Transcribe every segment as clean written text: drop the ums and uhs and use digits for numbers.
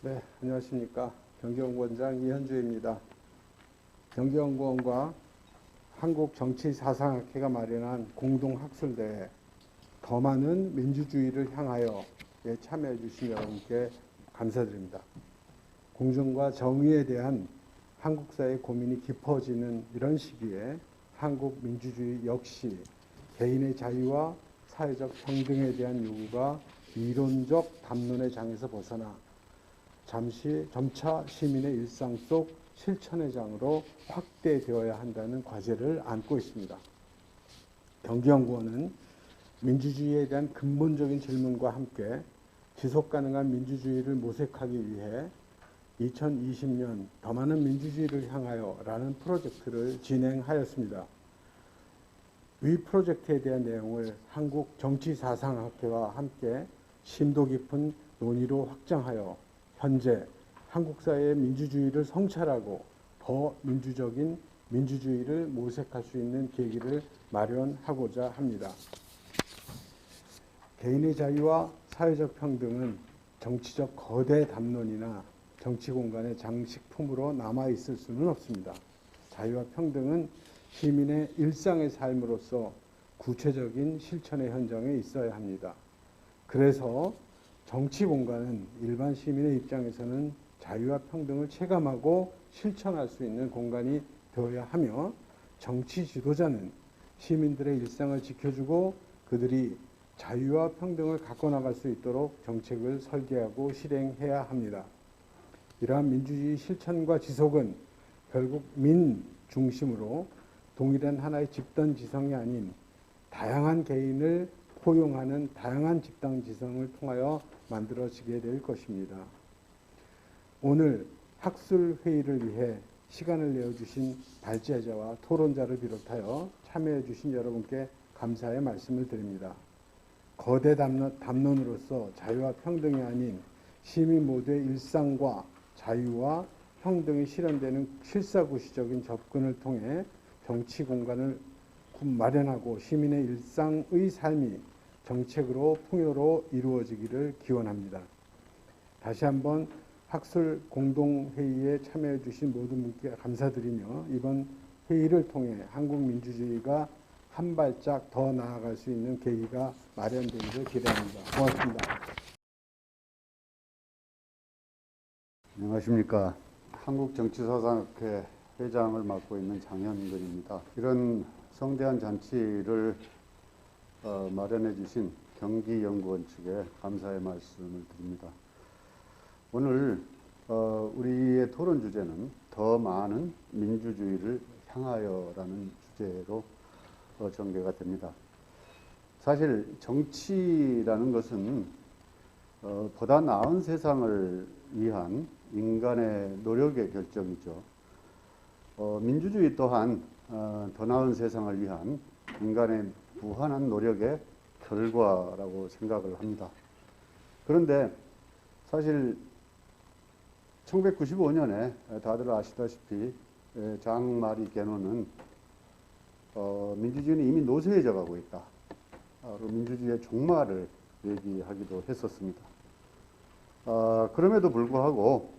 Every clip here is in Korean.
네, 안녕하십니까. 경기연구원장 이현주입니다. 경기연구원과 한국정치사상학회가 마련한 공동학술대회 더 많은 민주주의를 향하여에 참여해 주신 여러분께 감사드립니다. 공정과 정의에 대한 한국 사회의 고민이 깊어지는 이런 시기에 한국 민주주의 역시 개인의 자유와 사회적 평등에 대한 요구가 이론적 담론의 장에서 벗어나 점차 시민의 일상 속 실천의 장으로 확대되어야 한다는 과제를 안고 있습니다. 경기연구원은 민주주의에 대한 근본적인 질문과 함께 지속가능한 민주주의를 모색하기 위해 2020년 더 많은 민주주의를 향하여라는 프로젝트를 진행하였습니다. 이 프로젝트에 대한 내용을 한국정치사상학회와 함께 심도 깊은 논의로 확장하여 현재 한국 사회의 민주주의를 성찰하고 더 민주적인 민주주의를 모색할 수 있는 계기를 마련하고자 합니다. 개인의 자유와 사회적 평등은 정치적 거대 담론이나 정치 공간의 장식품으로 남아있을 수는 없습니다. 자유와 평등은 시민의 일상의 삶으로서 구체적인 실천의 현장에 있어야 합니다. 그래서 정치 공간은 일반 시민의 입장에서는 자유와 평등을 체감하고 실천할 수 있는 공간이 되어야 하며, 정치 지도자는 시민들의 일상을 지켜주고 그들이 자유와 평등을 갖고 나갈 수 있도록 정책을 설계하고 실행해야 합니다. 이러한 민주주의 실천과 지속은 결국 민 중심으로 동일한 하나의 집단 지성이 아닌 다양한 개인을 포용하는 다양한 집단 지성을 통하여 만들어지게 될 것입니다. 오늘 학술 회의를 위해 시간을 내어주신 발제자와 토론자를 비롯하여 참여해 주신 여러분께 감사의 말씀을 드립니다. 거대 담론으로서 자유와 평등이 아닌 시민 모두의 일상과 자유와 평등이 실현되는 실사구시적인 접근을 통해 정치 공간을 마련하고 시민의 일상의 삶이 정책으로 풍요로 이루어지기를 기원합니다. 다시 한번 학술 공동회의에 참여해 주신 모든 분께 감사드리며, 이번 회의를 통해 한국 민주주의가 한 발짝 더 나아갈 수 있는 계기가 마련되기를 기대합니다. 고맙습니다. 안녕하십니까. 한국정치사상학회 회장을 맡고 있는 장현근입니다. 이런 성대한 잔치를 마련해 주신 경기연구원 측에 감사의 말씀을 드립니다. 오늘 우리의 토론 주제는 더 많은 민주주의를 향하여라는 주제로 전개가 됩니다. 사실 정치라는 것은 보다 나은 세상을 위한 인간의 노력의 결정이죠. 민주주의 또한 더 나은 세상을 위한 인간의 무한한 노력의 결과라고 생각을 합니다. 그런데 사실 1995년에 다들 아시다시피 장마리 게노는 민주주의는 이미 노쇠해져 가고 있다, 민주주의의 종말을 얘기하기도 했었습니다. 그럼에도 불구하고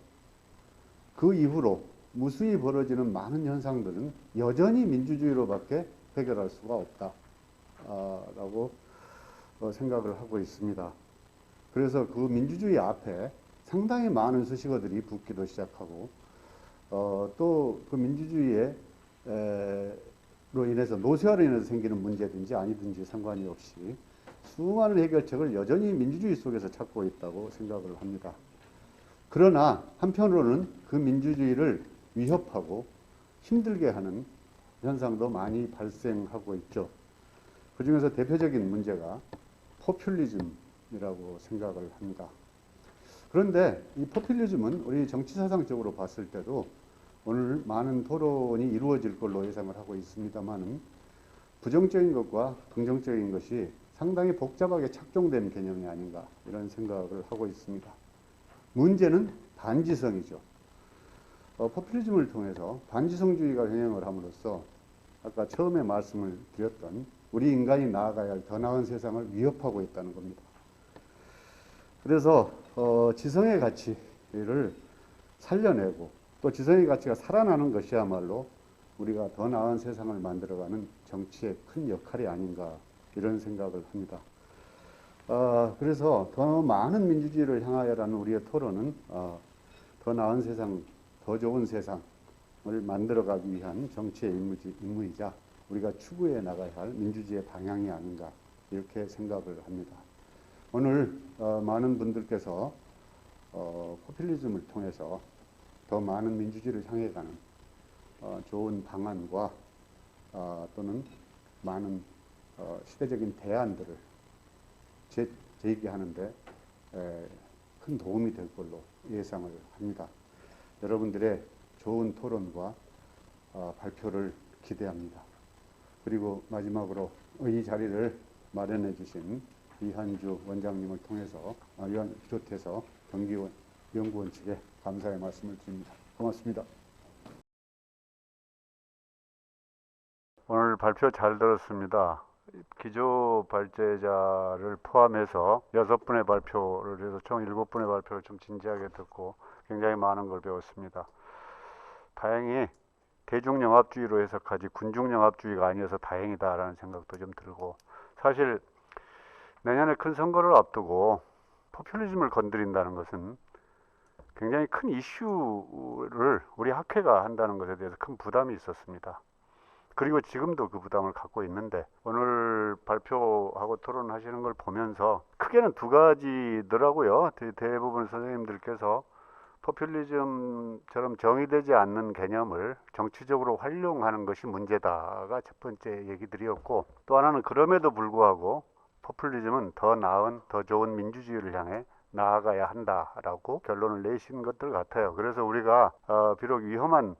그 이후로 무수히 벌어지는 많은 현상들은 여전히 민주주의로밖에 해결할 수가 없다라고 생각을 하고 있습니다. 그래서 그 민주주의 앞에 상당히 많은 수식어들이 붙기도 시작하고, 또 그 민주주의로 인해서 노쇠화로 인해서 생기는 문제든지 아니든지 상관이 없이 수많은 해결책을 여전히 민주주의 속에서 찾고 있다고 생각을 합니다. 그러나 한편으로는 그 민주주의를 위협하고 힘들게 하는 현상도 많이 발생하고 있죠. 그 중에서 대표적인 문제가 포퓰리즘이라고 생각을 합니다. 그런데 이 포퓰리즘은 우리 정치사상적으로 봤을 때도 오늘 많은 토론이 이루어질 걸로 예상을 하고 있습니다만, 부정적인 것과 긍정적인 것이 상당히 복잡하게 착종된 개념이 아닌가, 이런 생각을 하고 있습니다. 문제는 반지성이죠. 포퓰리즘을 통해서 반지성주의가 행행을 함으로써 아까 처음에 말씀을 드렸던 우리 인간이 나아가야 할 더 나은 세상을 위협하고 있다는 겁니다. 그래서 지성의 가치, 가치를 살려내고 또 지성의 가치가 살아나는 것이야말로 우리가 더 나은 세상을 만들어가는 정치의 큰 역할이 아닌가 이런 생각을 합니다. 그래서 더 많은 민주주의를 향하여라는 우리의 토론은 더 나은 세상, 더 좋은 세상을 만들어가기 위한 정치의 임무이자 우리가 추구해 나가야 할 민주주의의 방향이 아닌가 이렇게 생각을 합니다. 오늘 많은 분들께서 포퓰리즘을 통해서 더 많은 민주주의를 향해 가는 좋은 방안과 또는 많은 시대적인 대안들을 제기하는데 큰 도움이 될 걸로 예상을 합니다. 여러분들의 좋은 토론과 발표를 기대합니다. 그리고 마지막으로 이 자리를 마련해 주신 이한주 원장님을 비롯해서 경기연구원 측에 감사의 말씀을 드립니다. 고맙습니다. 오늘 발표 잘 들었습니다. 기조 발제자를 포함해서 6분의 발표를 해서 총 7분의 발표를 좀 진지하게 듣고 굉장히 많은 걸 배웠습니다. 다행히 대중영합주의로 해석하지 군중영합주의가 아니어서 다행이다라는 생각도 좀 들고, 사실 내년에 큰 선거를 앞두고 포퓰리즘을 건드린다는 것은 굉장히 큰 이슈를 우리 학회가 한다는 것에 대해서 큰 부담이 있었습니다. 그리고 지금도 그 부담을 갖고 있는데, 오늘 발표하고 토론하시는 걸 보면서 크게는 두 가지더라고요. 대부분 선생님들께서 포퓰리즘처럼 정의되지 않는 개념을 정치적으로 활용하는 것이 문제다가 첫 번째 얘기들이었고, 또 하나는 그럼에도 불구하고 포퓰리즘은 더 나은, 더 좋은 민주주의를 향해 나아가야 한다라고 결론을 내신 것들 같아요. 그래서 우리가 비록 위험한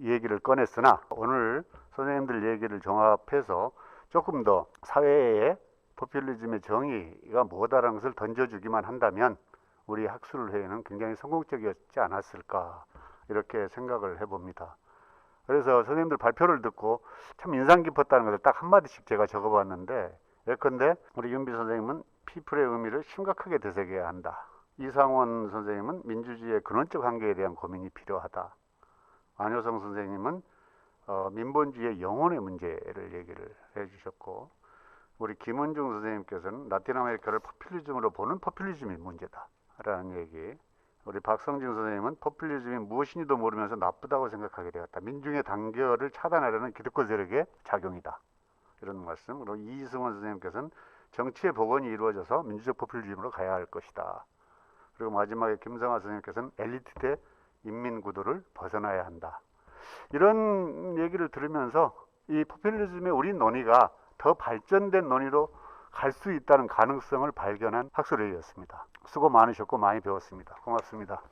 얘기를 꺼냈으나 오늘 선생님들 얘기를 종합해서 조금 더 사회에 포퓰리즘의 정의가 뭐다라는 것을 던져주기만 한다면 우리 학술회의는 굉장히 성공적이었지 않았을까 이렇게 생각을 해봅니다. 그래서 선생님들 발표를 듣고 참 인상 깊었다는 것을 딱 한마디씩 제가 적어봤는데, 예컨대 우리 윤비 선생님은 피플의 의미를 심각하게 되새겨야 한다. 이상원 선생님은 민주주의의 근원적 한계에 대한 고민이 필요하다. 안효성 선생님은 민본주의의 영혼의 문제를 얘기를 해주셨고, 우리 김원중 선생님께서는 라틴 아메리카를 포퓰리즘으로 보는 포퓰리즘이 문제다 라는 얘기, 우리 박성진 선생님은 포퓰리즘이 무엇인지도 모르면서 나쁘다고 생각하게 되었다. 민중의 단결을 차단하려는 기득권 세력의 작용이다. 이런 말씀. 그리고 이승원 선생님께서는 정치의 복원이 이루어져서 민주적 포퓰리즘으로 가야 할 것이다. 그리고 마지막에 김성하 선생님께서는 엘리트 대 인민 구도를 벗어나야 한다. 이런 얘기를 들으면서 이 포퓰리즘의 우리 논의가 더 발전된 논의로 갈 수 있다는 가능성을 발견한 학술회의였습니다. 수고 많으셨고 많이 배웠습니다. 고맙습니다.